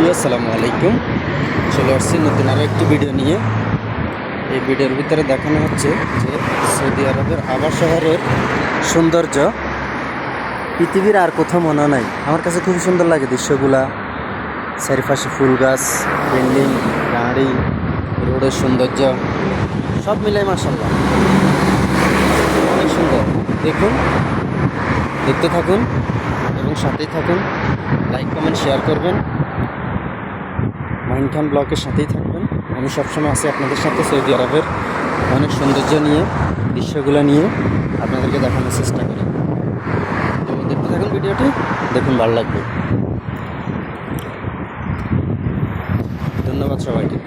প্রিয় আসসালামু আলাইকুম। চলে আসছি নতুন আরও একটি ভিডিও নিয়ে। এই ভিডিওর ভিতরে দেখানো হচ্ছে যে সৌদি আরবের আবা শহরের সৌন্দর্য পৃথিবীর আর কোথাও মনে নাই। আমার কাছে খুবই সুন্দর লাগে দৃশ্যগুলা, চারিপাশে ফুল গাছ, বিল্ডিং, গাড়ি, রোডের সৌন্দর্য সব মিলাই মাশাআল্লাহ অনেক সুন্দর। দেখুন, দেখতে থাকুন এবং সাথেই থাকুন। লাইক কমেন্ট শেয়ার করবেন। মাহিন খান ব্লগের সাথেই থাকবেন। আমি সবসময় আছি আপনাদের সাথে সৌদি আরবের অনেক সৌন্দর্য নিয়ে, দৃশ্যগুলো নিয়ে আপনাদেরকে দেখানোর চেষ্টা করি। তো দেখতে থাকুন ভিডিওটি, দেখুন ভালো লাগবে। ধন্যবাদ সবাইকে।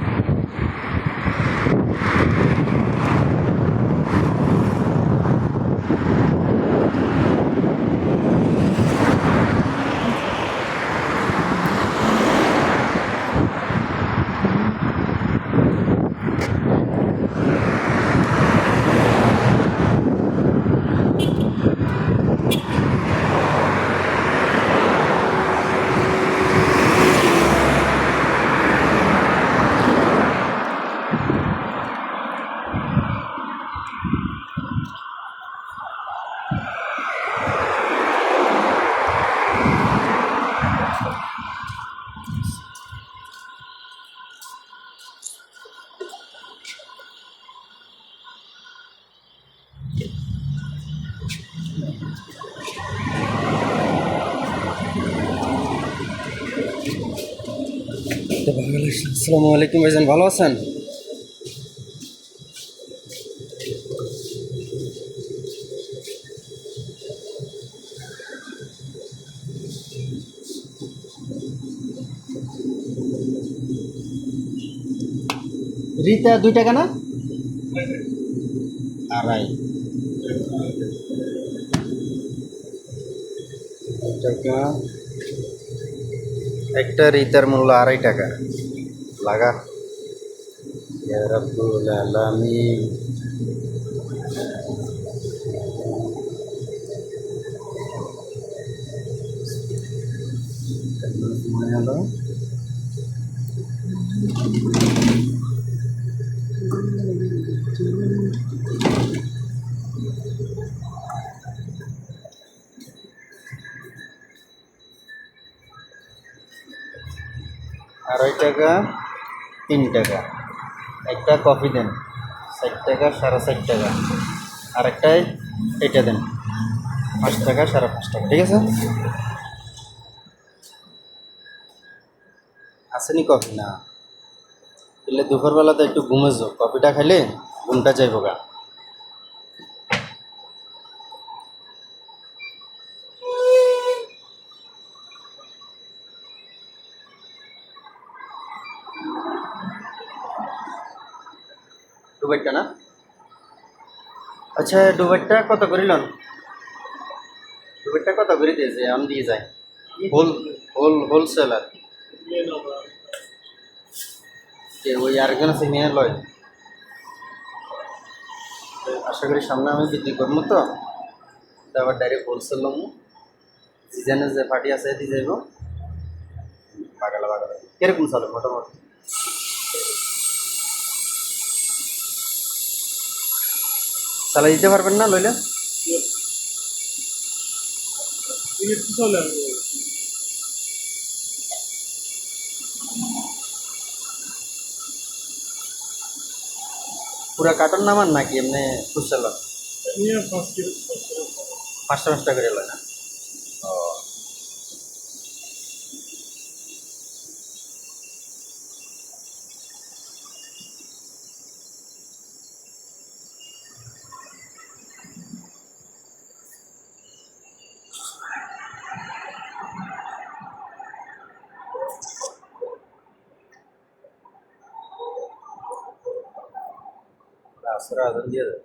আসসালামু আলাইকুম ভাইজান, ভালো আছেন? রিতা 2 টাকা না? আড়াই টাকা। একটা রিতার মূল্য 2.5 টাকা। লাগা ইয়া রাব্বুল আলামিন। কেমন সময় হলো? আড়াই টাকা, 3 টাকা। একটা কফি দেন, 60 টাকা, 60.5 টাকা। আর একটাই এটা দেন, 5 টাকা, 5.5 টাকা। ঠিক আছে? আসেনি কফি? না এলে দুপুরবেলাতে একটু ঘুমেছো, কফিটা খাইলে ঘুমটা যাইব গা। ডুবাইটা না? আচ্ছা, ডুবাইটা কত করিলেন? ডুবাইটা কত করে দিয়েছে? আমি দিয়ে যাই হোলসেলার। ওই আরেকজন আছে নিয়ে লয়। আশা করি সামনে আমি বিক্রি করবো, তো আবার ডাইরেক্ট হোলসেল লমু। সিজনে যে পার্টি আছে দিয়ে যাইব বাগালা বাগালা। কিরকম চলে মোটামুটি? চালাই দিতে পারবেন না লইলে? পুরা কার্টন নামান নাকি এমনি খুচরা? 5টা করে লয় না? ও, আসরা আজান দিয়ে দেয়।